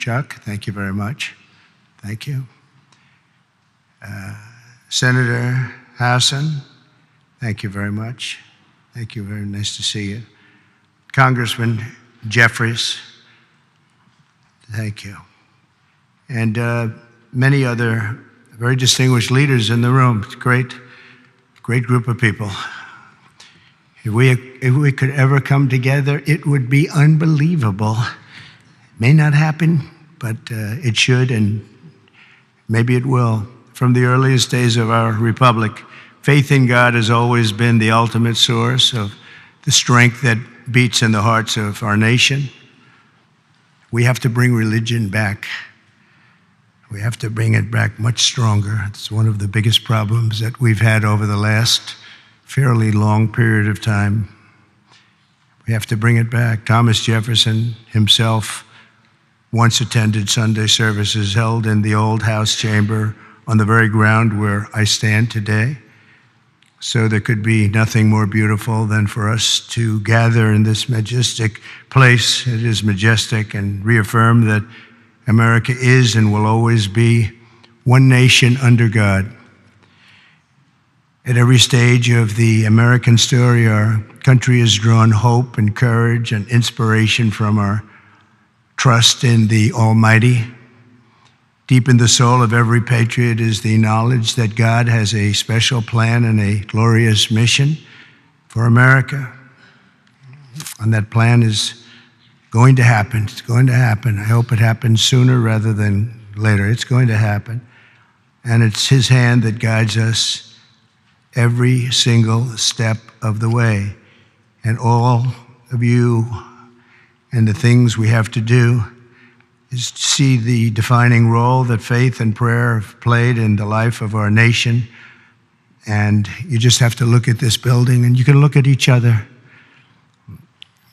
Chuck, thank you very much. Thank you. Senator Hassan, thank you very much. Thank you, very nice to see you. Congressman Jeffries, thank you. And many other very distinguished leaders in the room. It's a great group of people. If we could ever come together, it would be unbelievable. It may not happen, but it should, and maybe it will. From the earliest days of our republic, faith in God has always been the ultimate source of the strength that beats in the hearts of our nation. We have to bring religion back. We have to bring it back much stronger. It's one of the biggest problems that we've had over the last fairly long period of time. We have to bring it back. Thomas Jefferson himself once attended Sunday services held in the old House chamber on the very ground where I stand today. So there could be nothing more beautiful than for us to gather in this majestic place. It is majestic, and reaffirm that America is and will always be one nation under God. At every stage of the American story, our country has drawn hope and courage and inspiration from our trust in the Almighty. Deep in the soul of every patriot is the knowledge that God has a special plan and a glorious mission for America. And that plan is going to happen. It's going to happen. I hope it happens sooner rather than later. It's going to happen. And it's His hand that guides us every single step of the way. And all of you and the things we have to do is to see the defining role that faith and prayer have played in the life of our nation. And you just have to look at this building, and you can look at each other.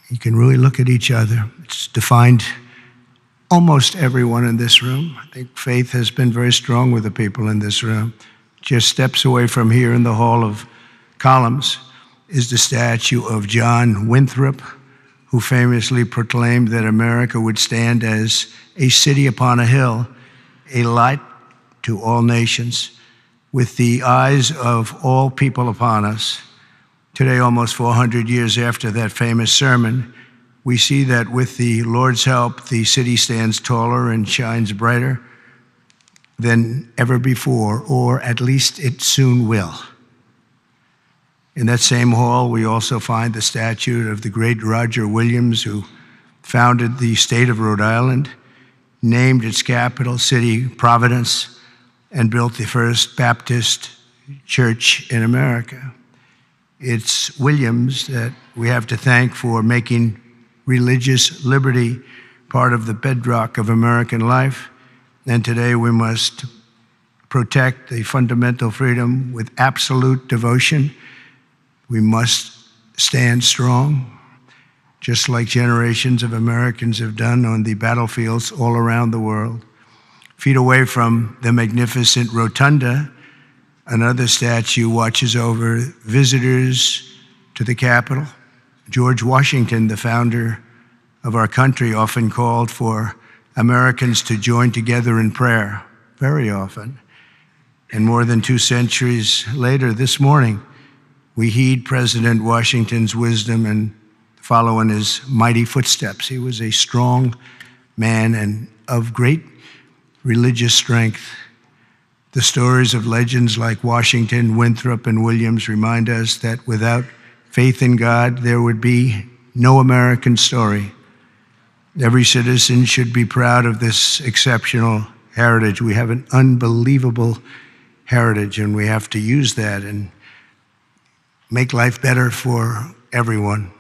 You can really look at each other. It's defined almost everyone in this room. I think faith has been very strong with the people in this room. Just steps away from here in the Hall of Columns is the statue of John Winthrop, who famously proclaimed that America would stand as a city upon a hill, a light to all nations, with the eyes of all people upon us. Today, almost 400 years after that famous sermon, we see that with the Lord's help, the city stands taller and shines brighter than ever before, or at least it soon will. In that same hall, we also find the statue of the great Roger Williams, who founded the state of Rhode Island, named its capital city Providence, and built the first Baptist church in America. It's Williams that we have to thank for making religious liberty part of the bedrock of American life. And today we must protect the fundamental freedom with absolute devotion. We must stand strong, just like generations of Americans have done on the battlefields all around the world. Feet away from the magnificent rotunda, another statue watches over visitors to the Capitol. George Washington, the founder of our country, often called for Americans to join together in prayer, very often. And more than 2 centuries later, this morning, we heed President Washington's wisdom and follow in his mighty footsteps. He was a strong man and of great religious strength. The stories of legends like Washington, Winthrop, and Williams remind us that without faith in God, there would be no American story. Every citizen should be proud of this exceptional heritage. We have an unbelievable heritage, and we have to use that and make life better for everyone.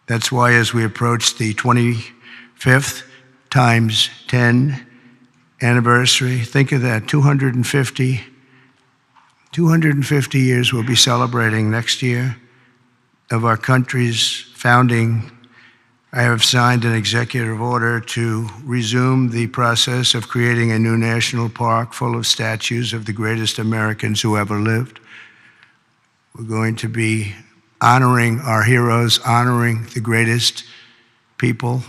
That's why as we approach the 25th times 10 anniversary, think of that, 250 years we'll be celebrating next year of our country's founding. I have signed an executive order to resume the process of creating a new national park full of statues of the greatest Americans who ever lived. We're going to be honoring our heroes, honoring the greatest people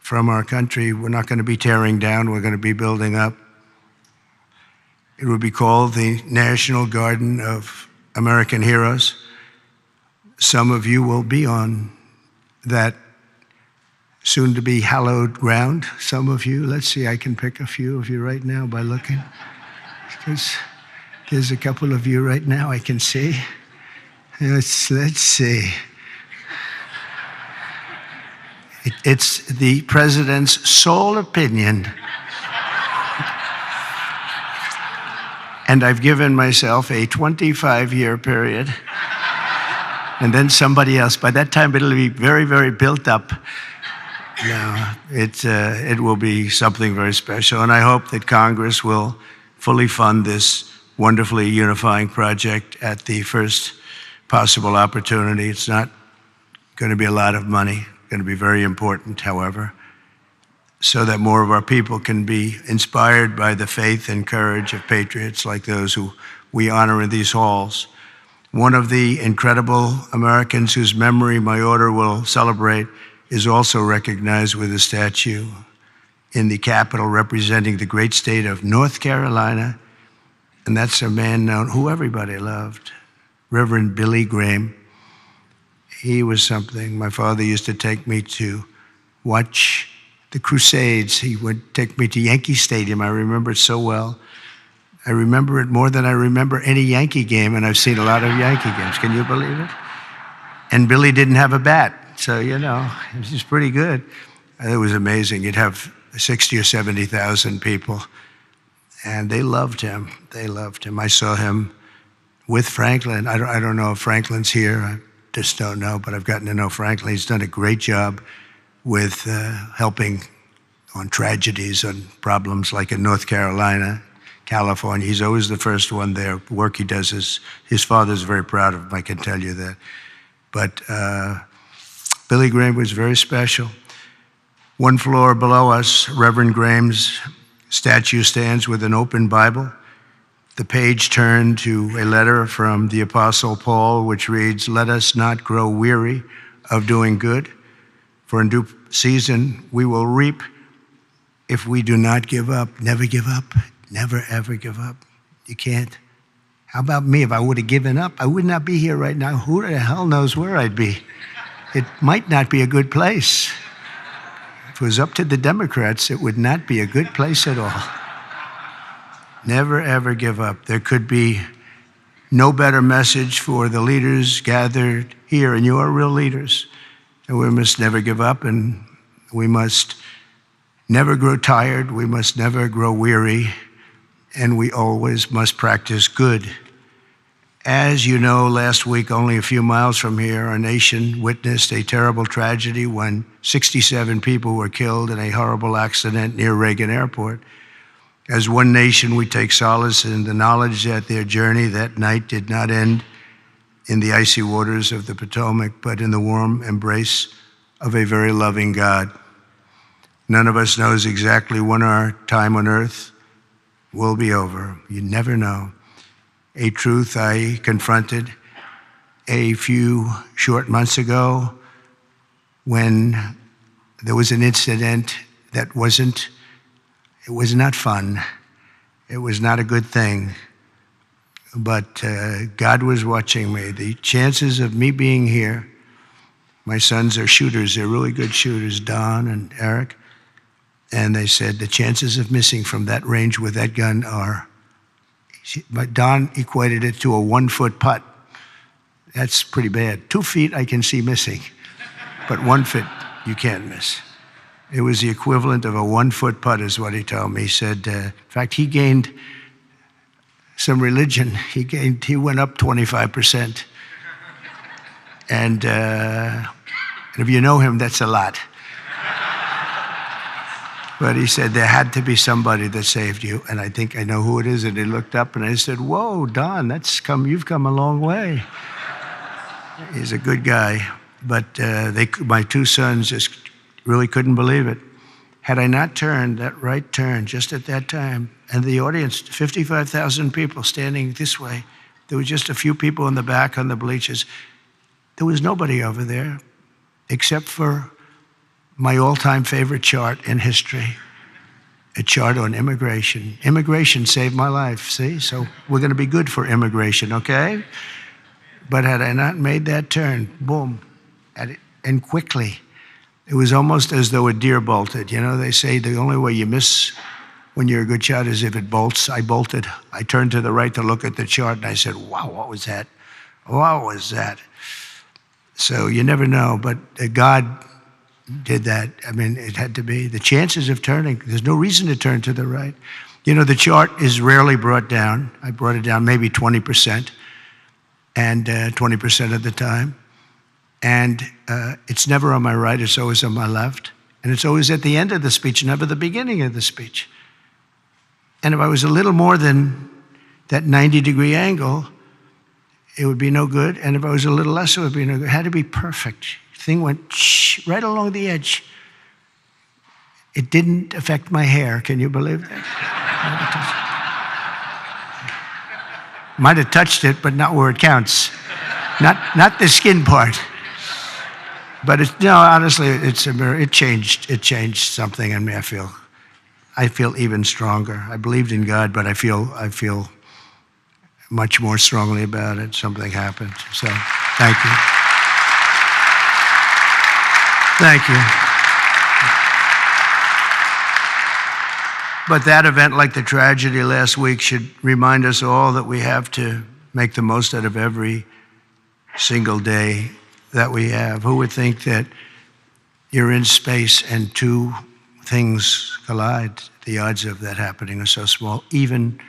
from our country. We're not going to be tearing down, we're going to be building up. It would be called the National Garden of American Heroes. Some of you will be on that soon-to-be hallowed ground. Some of you, let's see, I can pick a few of you right now by looking. Because there's a couple of you right now I can see. Let's see. It's the president's sole opinion. And I've given myself a 25-year period. And then somebody else. By that time, it'll be very, very built up. No, it will be something very special. And I hope that Congress will fully fund this wonderfully unifying project at the first possible opportunity. It's not going to be a lot of money. It's going to be very important, however, so that more of our people can be inspired by the faith and courage of patriots like those who we honor in these halls. One of the incredible Americans whose memory my order will celebrate is also recognized with a statue in the Capitol representing the great state of North Carolina, and that's a man known who everybody loved, Reverend Billy Graham. He was something. My father used to take me to watch the Crusades. He would take me to Yankee Stadium. I remember it so well. I remember it more than I remember any Yankee game, and I've seen a lot of Yankee games. Can you believe it? And Billy didn't have a bat, so, you know, it was pretty good. It was amazing. You'd have 60 or 70,000 people, and they loved him. They loved him. I saw him with Franklin. I don't know if Franklin's here. I just don't know, but I've gotten to know Franklin. He's done a great job with helping on tragedies, on problems like in North Carolina, California. He's always the first one there. The work he does is, his father's very proud of him, I can tell you that. But Billy Graham was very special. One floor below us, Reverend Graham's statue stands with an open Bible. The page turned to a letter from the Apostle Paul, which reads, "Let us not grow weary of doing good, for in due season we will reap if we do not give up." Never give up. Never, ever give up. You can't. How about me? If I would have given up, I would not be here right now. Who the hell knows where I'd be? It might not be a good place. If it was up to the Democrats, it would not be a good place at all. Never, ever give up. There could be no better message for the leaders gathered here, and you are real leaders. And we must never give up, and we must never grow tired. We must never grow weary, and we always must practice good. As you know, last week, only a few miles from here, our nation witnessed a terrible tragedy when 67 people were killed in a horrible accident near Reagan Airport. As one nation, we take solace in the knowledge that their journey that night did not end in the icy waters of the Potomac, but in the warm embrace of a very loving God. None of us knows exactly when our time on earth will be over. You never know. A truth I confronted a few short months ago when there was an incident that was not fun. It was not a good thing. But God was watching me. The chances of me being here, my sons are shooters. They're really good shooters, Don and Eric. And they said the chances of missing from that range with that gun are, but Don equated it to a 1-foot putt. That's pretty bad. 2 feet I can see missing, but 1 foot you can't miss. It was the equivalent of a 1-foot putt is what he told me. He said, in fact, he gained some religion. He went up 25%. And if you know him, that's a lot. But he said, there had to be somebody that saved you. And I think I know who it is. And he looked up and I said, whoa, Don, you've come a long way. He's a good guy. But my 2 sons just really couldn't believe it. Had I not turned that right turn just at that time, and the audience, 55,000 people standing this way, there were just a few people in the back on the bleachers. There was nobody over there except for my all-time favorite chart in history, a chart on immigration. Immigration saved my life, see? So we're going to be good for immigration, okay? But had I not made that turn, boom, and quickly, it was almost as though a deer bolted. You know, they say the only way you miss when you're a good shot is if it bolts. I bolted. I turned to the right to look at the chart, and I said, wow, what was that? What was that? So you never know, but God did that. I mean, it had to be. The chances of turning, there's no reason to turn to the right. You know, the chart is rarely brought down. I brought it down maybe 20%, and 20% of the time. And it's never on my right, it's always on my left. And it's always at the end of the speech, never the beginning of the speech. And if I was a little more than that 90-degree angle, it would be no good. And if I was a little less, it would be no good. It had to be perfect. The thing went right along the edge. It didn't affect my hair. Can you believe that? Might have touched it, but not where it counts. Not the skin part. But honestly, it's a mirror. It changed something in me. I feel even stronger. I believed in God, but I feel much more strongly about it. Something happened. So, thank you. Thank you. But that event, like the tragedy last week, should remind us all that we have to make the most out of every single day that we have. Who would think that you're in space and two things collide? The odds of that happening are so small, even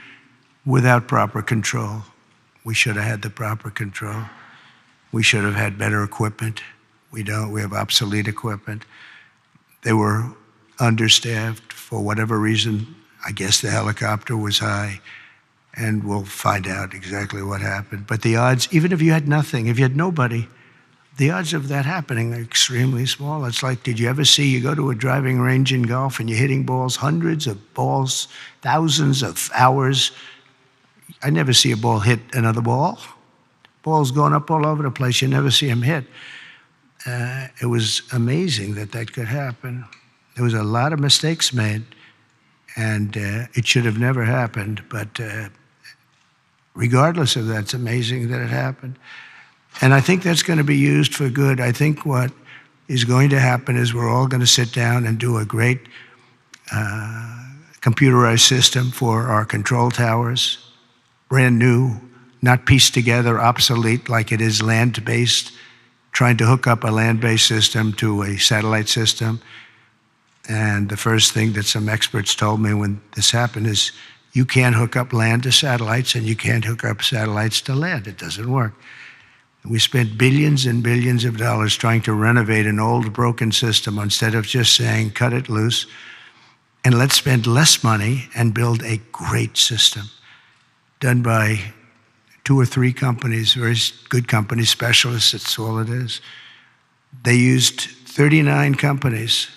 without proper control. We should have had the proper control. We should have had better equipment. We don't. We have obsolete equipment. They were understaffed for whatever reason. I guess the helicopter was high, and we'll find out exactly what happened. But the odds, even if you had nothing, if you had nobody, the odds of that happening are extremely small. It's like, did you ever see, you go to a driving range in golf and you're hitting balls, hundreds of balls, thousands of hours. I never see a ball hit another ball. Balls going up all over the place. You never see them hit. It was amazing that could happen. There was a lot of mistakes made, and it should have never happened. But regardless of that, it's amazing that it happened. And I think that's going to be used for good. I think what is going to happen is we're all going to sit down and do a great computerized system for our control towers, brand new, not pieced together, obsolete like it is land-based, trying to hook up a land-based system to a satellite system. And the first thing that some experts told me when this happened is, you can't hook up land to satellites and you can't hook up satellites to land. It doesn't work. We spent billions and billions of dollars trying to renovate an old broken system instead of just saying, cut it loose, and let's spend less money and build a great system done by 2 or 3 companies, very good companies, specialists, that's all it is. They used 39 companies.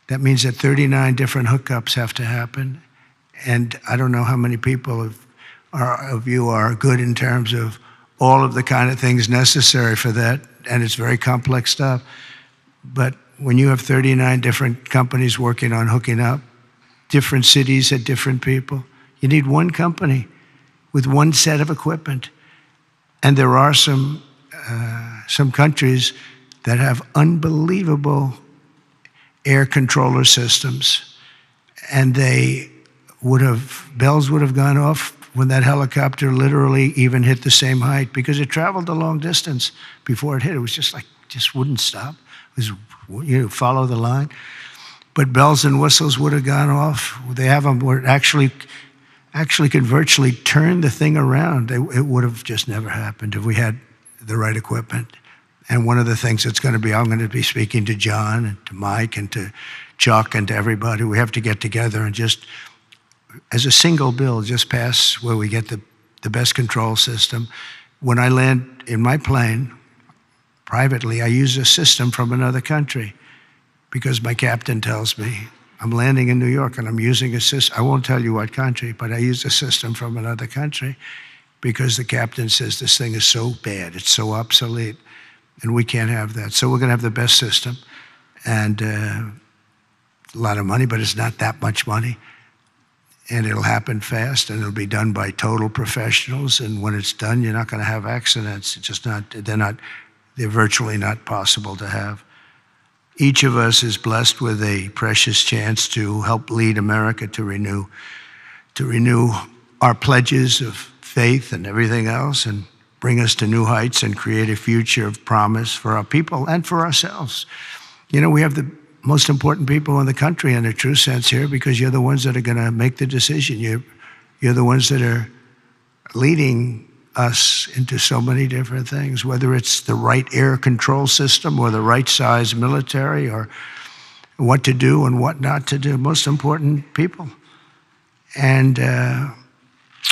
That means that 39 different hookups have to happen. And I don't know how many people of you are good in terms of all of the kind of things necessary for that, and it's very complex stuff. But when you have 39 different companies working on hooking up, different cities had different people, you need one company with one set of equipment. And there are some countries that have unbelievable air controller systems, and bells would have gone off when that helicopter literally even hit the same height, because it traveled a long distance before it hit. It was just wouldn't stop. It was, follow the line. But bells and whistles would have gone off. They have them where it actually could virtually turn the thing around. It would have just never happened if we had the right equipment. And one of the things that's going to be, I'm going to be speaking to John and to Mike and to Chuck and to everybody. We have to get together and just, as a single bill, just pass where we get the best control system. When I land in my plane, privately, I use a system from another country because my captain tells me, I'm landing in New York and I'm using a system. I won't tell you what country, but I use a system from another country because the captain says this thing is so bad, it's so obsolete, and we can't have that. So we're going to have the best system. And a lot of money, but it's not that much money. And it'll happen fast, and it'll be done by total professionals. And when it's done, you're not going to have accidents. It's just not, they're virtually not possible to have. Each of us is blessed with a precious chance to help lead America to renew our pledges of faith and everything else, and bring us to new heights and create a future of promise for our people and for ourselves. You know, we have the most important people in the country in a true sense here, because you're the ones that are going to make the decision. You're the ones that are leading us into so many different things, whether it's the right air control system or the right size military, or what to do and what not to do. Most important people. And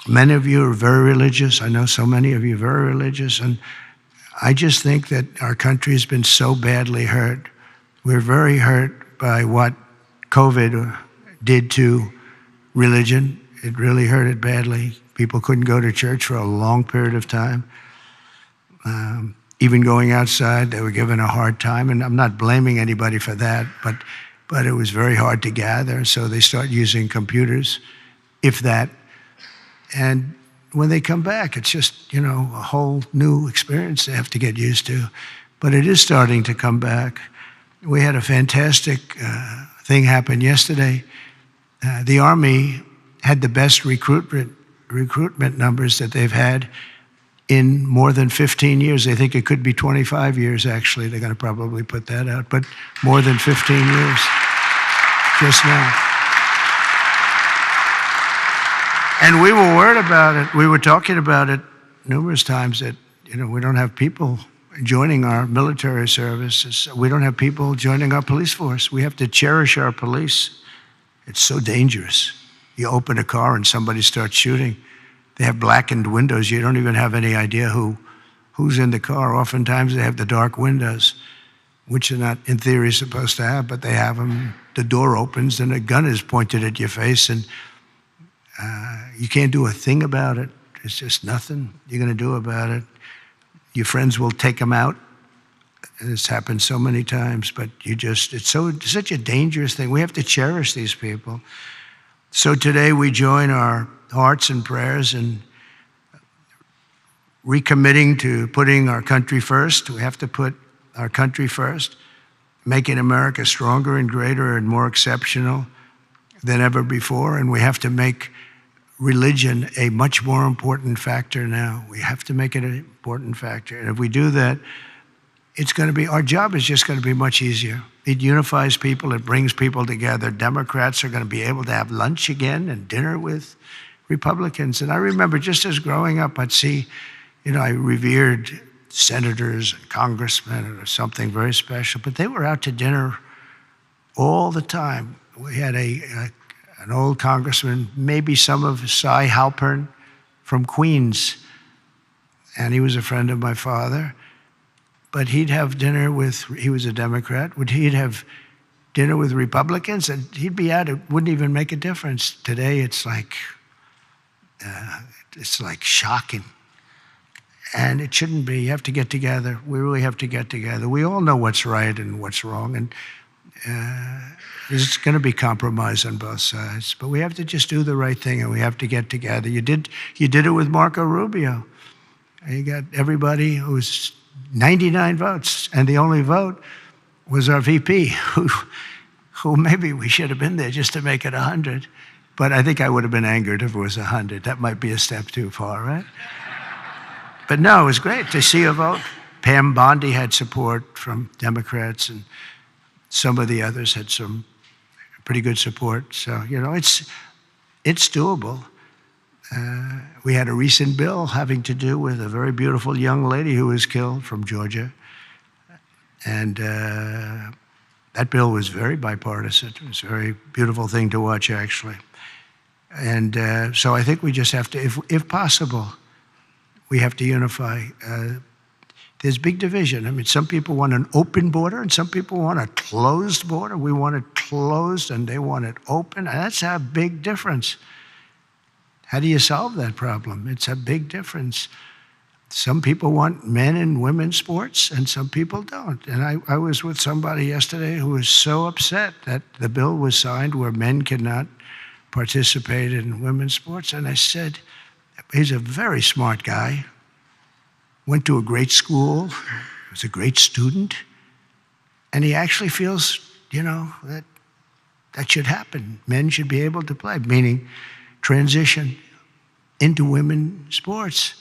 many of you are very religious. I know so many of you are very religious. And I just think that our country has been so badly hurt. We're very hurt by what COVID did to religion. It really hurt it badly. People couldn't go to church for a long period of time. Even going outside, they were given a hard time. And I'm not blaming anybody for that, but it was very hard to gather. So they start using computers, if that. And when they come back, it's just, you know, a whole new experience they have to get used to. But it is starting to come back. We had a fantastic thing happen yesterday. The Army had the best recruitment numbers that they've had in more than 15 years. They think it could be 25 years, actually. They're going to probably put that out, but more than 15 years just now. And we were worried about it. We were talking about it numerous times that, you know, we don't have people joining our military services. We don't have people joining our police force. We have to cherish our police. It's so dangerous. You open a car and somebody starts shooting. They have blackened windows. You don't even have any idea who's in the car. Oftentimes they have the dark windows, which are not, in theory, supposed to have, but they have them. The door opens and a gun is pointed at your face, and you can't do a thing about it. It's just nothing you're going to do about it. Your friends will take them out. It's happened so many times, but it's such a dangerous thing. We have to cherish these people. So today we join our hearts and prayers in recommitting to putting our country first. We have to put our country first, making America stronger and greater and more exceptional than ever before. And we have to make religion a much more important factor now. We have to make it an important factor. And if we do that, our job is just going to be much easier. It unifies people. It brings people together. Democrats are going to be able to have lunch again and dinner with Republicans. And I remember just as growing up, I'd see, you know, I revered senators and congressmen or something very special, but they were out to dinner all the time. We had an old congressman, maybe some of Cy Halpern from Queens, and he was a friend of my father. But he'd have dinner he was a Democrat, he'd have dinner with Republicans, and he'd be out. It wouldn't even make a difference. Today, it's like shocking. And it shouldn't be. You have to get together. We really have to get together. We all know what's right and what's wrong, and there's going to be compromise on both sides. But we have to just do the right thing, and we have to get together. You did it with Marco Rubio. You got everybody who was 99 votes, and the only vote was our VP, who maybe we should have been there just to make it 100. But I think I would have been angered if it was 100. That might be a step too far, right? But no, it was great to see a vote. Pam Bondi had support from Democrats, and some of the others had some pretty good support. So, you know, it's doable. We had a recent bill having to do with a very beautiful young lady who was killed from Georgia. And that bill was very bipartisan. It was a very beautiful thing to watch, actually. And so I think we just have to, if possible, we have to unify. There's big division. I mean, some people want an open border and some people want a closed border. We want it closed and they want it open. And that's a big difference. How do you solve that problem? It's a big difference. Some people want men and women's sports, and some people don't. And I was with somebody yesterday who was so upset that the bill was signed where men cannot participate in women's sports. And I said, he's a very smart guy, went to a great school, was a great student, and he actually feels, that should happen. Men should be able to play, meaning transition into women's sports.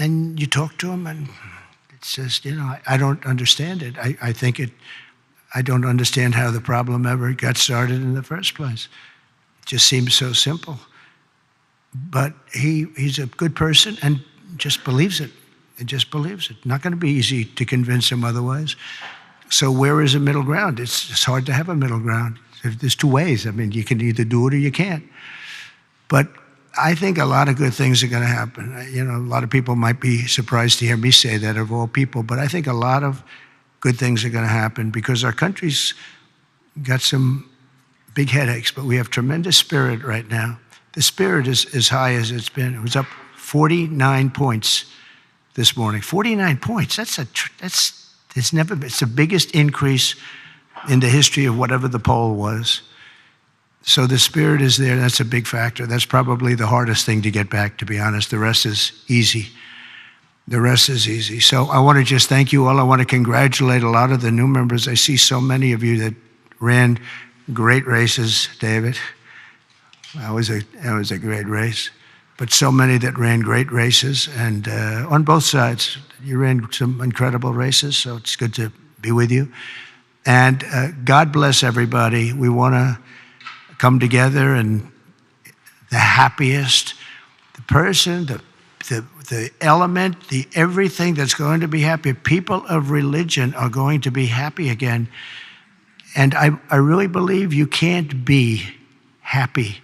And you talk to him and it says, I don't understand it. I don't understand how the problem ever got started in the first place. It just seems so simple. But he's a good person and just believes it. And just believes it. Not going to be easy to convince him otherwise. So where is a middle ground? It's hard to have a middle ground. There's two ways. I mean, you can either do it or you can't. But I think a lot of good things are going to happen. A lot of people might be surprised to hear me say that, of all people, but I think a lot of good things are going to happen because our country's got some big headaches, but we have tremendous spirit right now. The spirit is as high as it's been. It was up 49 points this morning. 49 points. It's the biggest increase in the history of whatever the poll was. So the spirit is there. That's a big factor. That's probably the hardest thing to get back, to be honest. The rest is easy. So I want to just thank you all. I want to congratulate a lot of the new members. I see so many of you that ran great races, David. That was a great race. But so many that ran great races, and on both sides. You ran some incredible races, so it's good to be with you. And God bless everybody. We want to come together, and the happiest, the person, the element, the everything that's going to be happy. People of religion are going to be happy again. And I really believe you can't be happy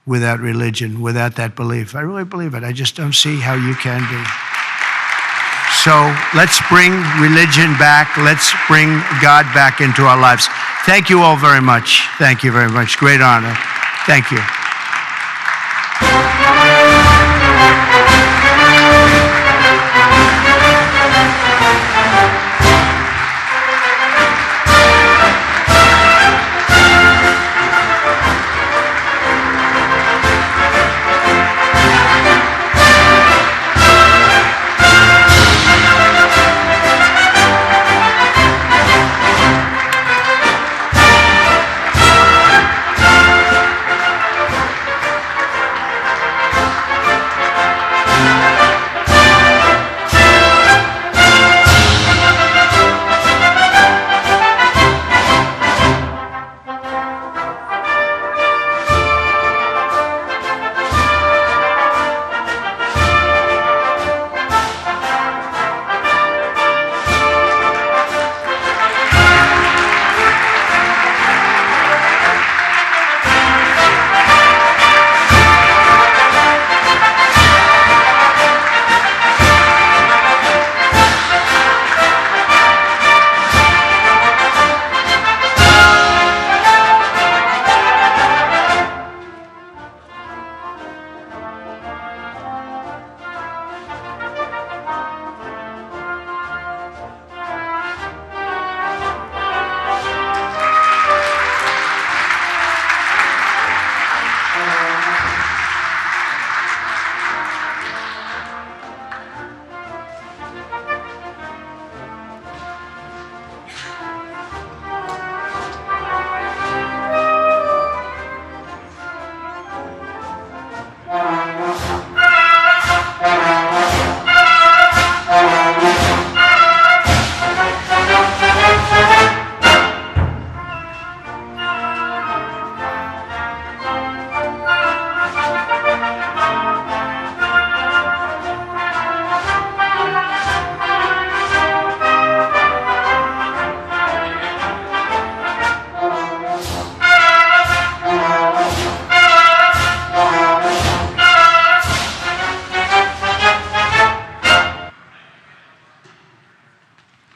without religion, without that belief. I really believe it. I just don't see how you can be. So let's bring religion back. Let's bring God back into our lives. Thank you all very much. Thank you very much. Great honor. Thank you.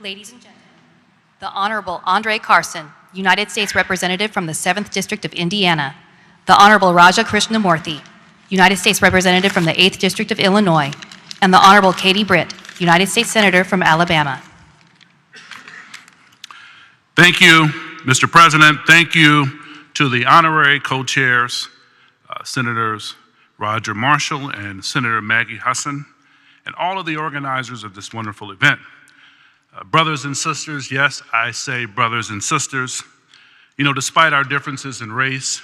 Ladies and gentlemen, the Honorable Andre Carson, United States Representative from the 7th District of Indiana. The Honorable Raja Krishnamurthy, United States Representative from the 8th District of Illinois. and the Honorable Katie Britt, United States Senator from Alabama. Thank you, Mr. President. Thank you to the honorary co-chairs, Senators Roger Marshall and Senator Maggie Hassan, and all of the organizers of this wonderful event. Brothers and sisters, yes, I say brothers and sisters. You know, despite our differences in race,